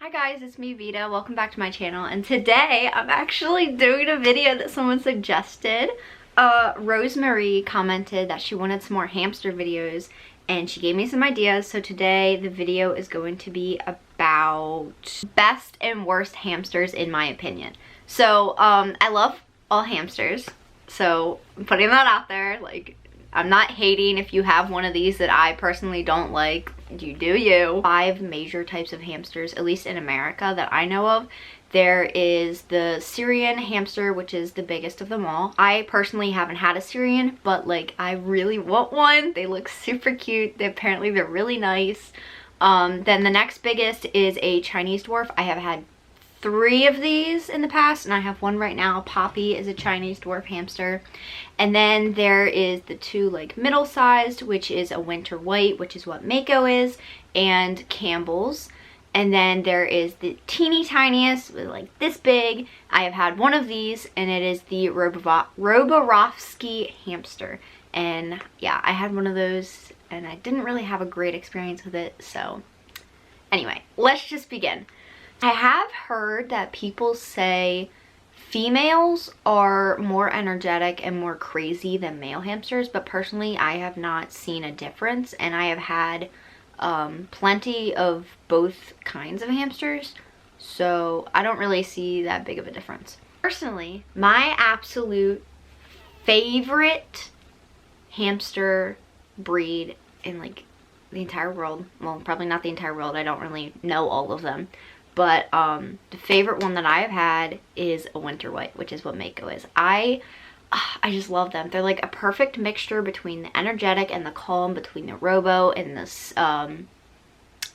Hi guys, it's me Vita. Welcome back to my channel, and today I'm actually doing a video that someone suggested. Rosemarie commented that she wanted some more hamster videos and she gave me some ideas, so today the video is going to be about best and worst hamsters in my opinion. So I love all hamsters, so I'm putting that out there. Like, I'm not hating if you have one of these that I personally don't like. You do you. 5 major types of hamsters, at least in America, that I know of. There is the Syrian hamster, which is the biggest of them all. I personally haven't had a Syrian, but like I really want one. They look super cute. Apparently they're really nice. Then the next biggest is a Chinese dwarf. I have had 3 of these in the past, and I have one right now. Poppy is a Chinese dwarf hamster. And then there is the 2 like middle-sized, which is a winter white, which is what Mako is, and Campbell's. And then there is the teeny tiniest, with like this big. I have had one of these, and it is the Robo Hamster. And yeah, I had one of those, and I didn't really have a great experience with it. So anyway, let's just begin. I have heard that people say females are more energetic and more crazy than male hamsters, but personally I have not seen a difference, and I have had plenty of both kinds of hamsters, so I don't really see that big of a difference. Personally, my absolute favorite hamster breed in like the entire world, well, probably not the entire world, I don't really know all of them, but the favorite one that I have had is a winter white, which is what Mako is. I just love them. They're like a perfect mixture between the energetic and the calm, between the Robo and the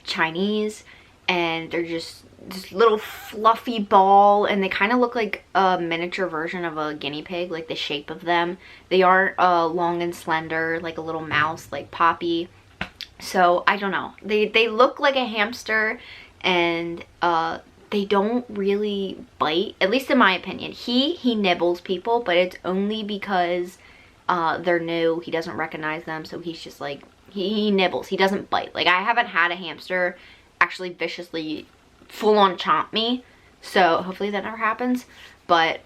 Chinese, and they're just this little fluffy ball, and they kind of look like a miniature version of a guinea pig, like the shape of them. They aren't long and slender like a little mouse like Poppy. So I don't know. They look like a hamster, and they don't really bite, at least in my opinion. He nibbles people, but it's only because they're new. He doesn't recognize them, so he's just like, he nibbles. He doesn't bite. Like, I haven't had a hamster actually viciously full-on chomp me, so hopefully that never happens. But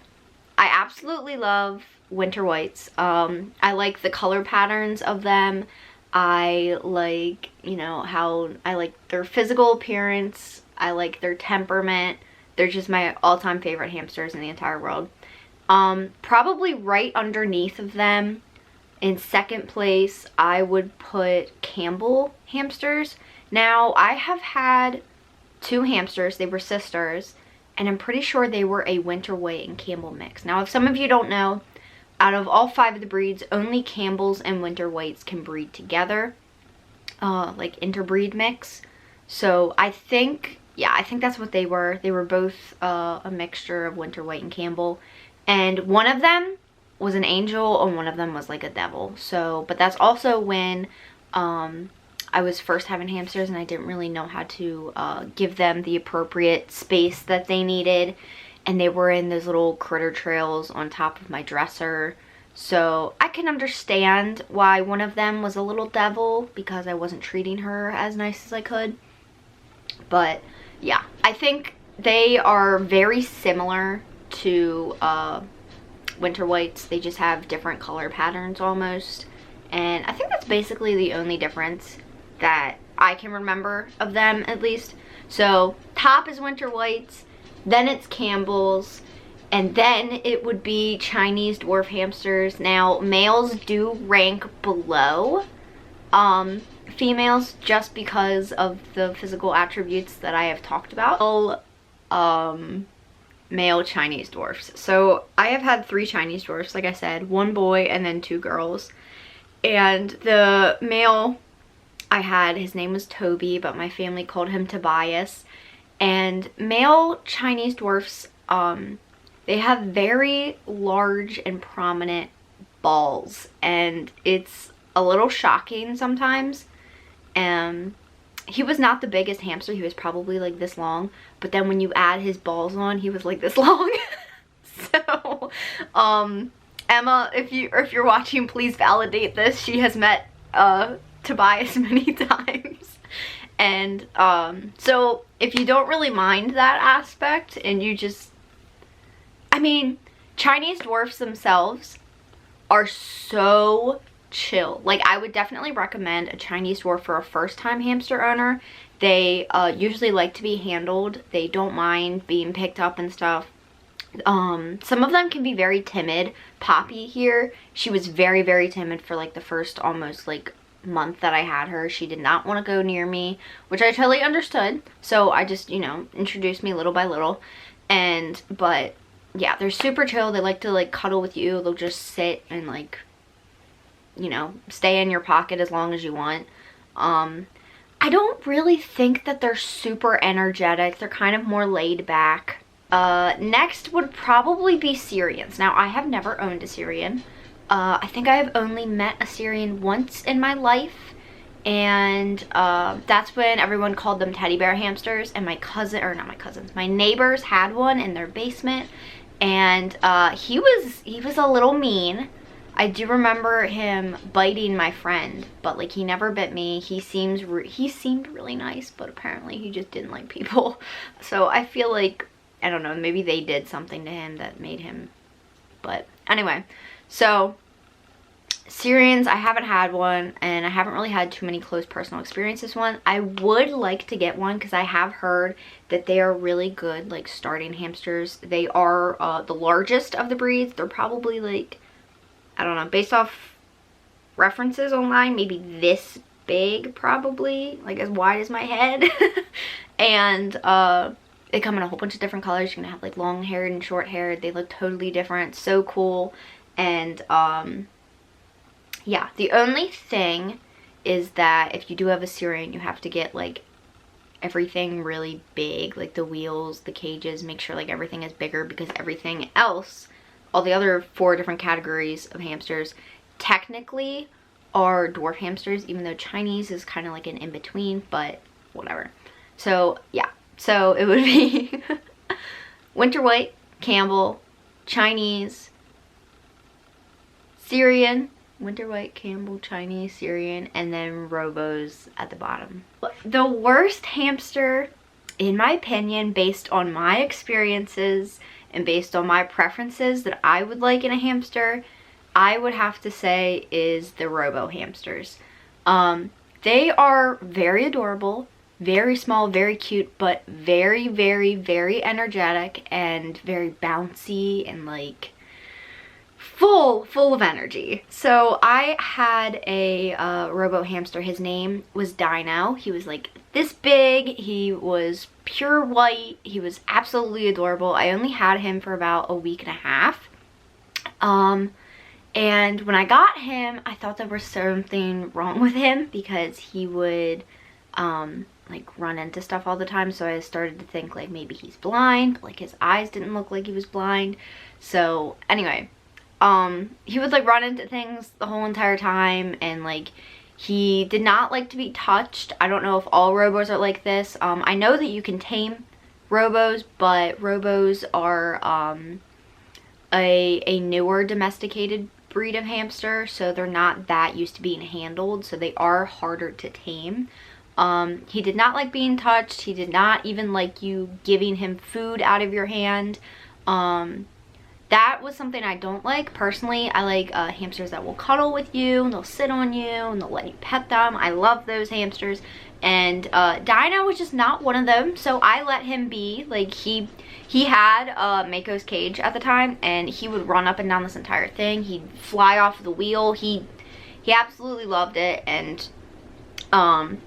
I absolutely love winter whites. I like the color patterns of them. I like, you know, how I like their physical appearance. I like their temperament. They're just my all-time favorite hamsters in the entire world. Probably right underneath of them, in second place, I would put Campbell Hamsters. Now, I have had 2 hamsters. They were sisters, and I'm pretty sure they were a winter white and Campbell mix. Now, if some of you don't know, out of all 5 of the breeds, only Campbells and winter whites can breed together, like interbreed mix. So I think, yeah, I think that's what they were. They were both a mixture of winter white and Campbell. And one of them was an angel and one of them was like a devil. So, but that's also when I was first having hamsters and I didn't really know how to give them the appropriate space that they needed. And they were in those little critter trails on top of my dresser. So I can understand why one of them was a little devil, because I wasn't treating her as nice as I could. But yeah, I think they are very similar to winter whites. They just have different color patterns almost. And I think that's basically the only difference that I can remember of them, at least. So top is winter whites. Then it's Campbell's, and then it would be Chinese dwarf hamsters. Now, males do rank below females just because of the physical attributes that I have talked about. Male Chinese dwarfs. So I have had 3 Chinese dwarfs, like I said, 1 boy and then 2 girls. And the male I had, his name was Toby, but my family called him Tobias. And male Chinese dwarfs, they have very large and prominent balls, and it's a little shocking sometimes. He was not the biggest hamster. He was probably like this long, but then when you add his balls on, he was like this long. So Emma, if you're watching, please validate this. She has met Tobias many times. And so if you don't really mind that aspect and you just, I mean, Chinese dwarfs themselves are so chill. Like, I would definitely recommend a Chinese dwarf for a first-time hamster owner. They usually like to be handled. They don't mind being picked up and stuff. Some of them can be very timid. Poppy here, she was very, very timid for like the first almost like month that I had her. She did not want to go near me, which I totally understood. So I just, you know, introduced me little by little. But yeah, they're super chill. They like to like cuddle with you. They'll just sit and like, you know, stay in your pocket as long as you want. I don't really think that they're super energetic. They're kind of more laid back. Next would probably be Syrians. Now, I have never owned a Syrian. I think I have only met a Syrian once in my life, and that's when everyone called them teddy bear hamsters, and my cousin, or not my cousins, my neighbors had one in their basement, and he was a little mean. I do remember him biting my friend, but like he never bit me. He seemed really nice, but apparently he just didn't like people. So I feel like, I don't know, maybe they did something to him that made him, but anyway. So Syrians, I haven't had one, and I haven't really had too many close personal experiences with one. I would like to get one because I have heard that they are really good, like starting hamsters. They are the largest of the breeds. They're probably like, I don't know, based off references online, maybe this big, probably, like as wide as my head. And they come in a whole bunch of different colors. You're gonna have like long haired and short haired. They look totally different, so cool. And yeah, the only thing is that if you do have a Syrian, you have to get like everything really big, like the wheels, the cages, make sure like everything is bigger, because everything else, all the other 4 different categories of hamsters technically are dwarf hamsters, even though Chinese is kind of like an in-between, but whatever. So yeah, so it would be winter white, Campbell, Chinese, Syrian, winter white, Campbell, Chinese, Syrian, and then Robos at the bottom. The worst hamster, in my opinion, based on my experiences and based on my preferences that I would like in a hamster, I would have to say is the Robo Hamsters. They are very adorable, very small, very cute, but very, very, very energetic and very bouncy and like full of energy. So I had a Robo Hamster. His name was Dino. He was like this big. He was pure white. He was absolutely adorable. I only had him for about a week and a half. And when I got him, I thought there was something wrong with him because he would like run into stuff all the time. So I started to think like maybe he's blind, but like his eyes didn't look like he was blind. So anyway, he would like run into things the whole entire time, and like he did not like to be touched. I don't know if all Robos are like this. I know that you can tame Robos, but Robos are a newer domesticated breed of hamster, so they're not that used to being handled, so they are harder to tame. He did not like being touched. He did not even like you giving him food out of your hand. That was something I don't like. Personally, I like hamsters that will cuddle with you, and they'll sit on you, and they'll let you pet them. I love those hamsters. And Dino was just not one of them, so I let him be. Like, he had Mako's cage at the time, and he would run up and down this entire thing. He'd fly off the wheel. He absolutely loved it, and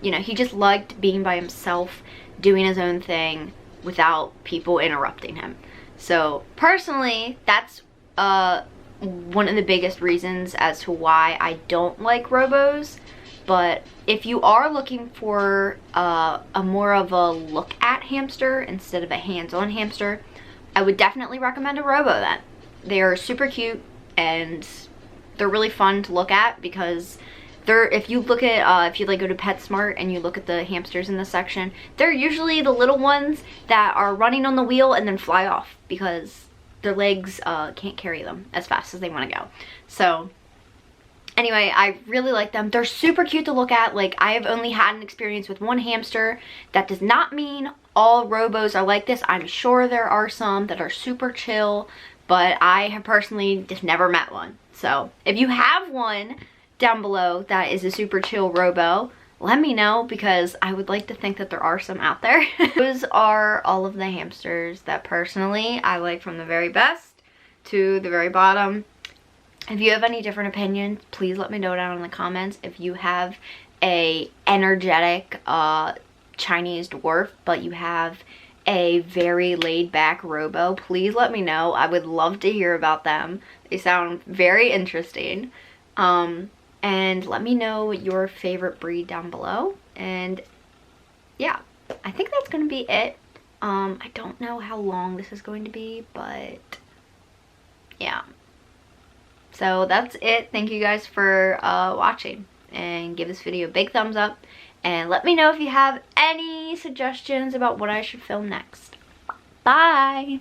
you know, he just liked being by himself, doing his own thing without people interrupting him. So personally, that's one of the biggest reasons as to why I don't like Robos. But if you are looking for a more of a look at hamster instead of a hands-on hamster, I would definitely recommend a Robo then. They are super cute, and they're really fun to look at because if you look at, if you like go to PetSmart and you look at the hamsters in the section, they're usually the little ones that are running on the wheel and then fly off because their legs can't carry them as fast as they want to go. So Anyway, I really like them. They're super cute to look at. Like, I have only had an experience with one hamster. That does not mean all Robos are like this. I'm sure there are some that are super chill, but I have personally just never met one. So if you have one down below that is a super chill Robo, let me know, because I would like to think that there are some out there. Those are all of the hamsters that personally I like, from the very best to the very bottom. If you have any different opinions, please let me know down in the comments. If you have a energetic Chinese dwarf, but you have a very laid-back Robo, please let me know. I would love to hear about them. They sound very interesting. And let me know your favorite breed down below. And yeah, I think that's gonna be it. I don't know how long this is going to be, but yeah. So that's it. Thank you guys for watching, and give this video a big thumbs up, and let me know if you have any suggestions about what I should film next. Bye!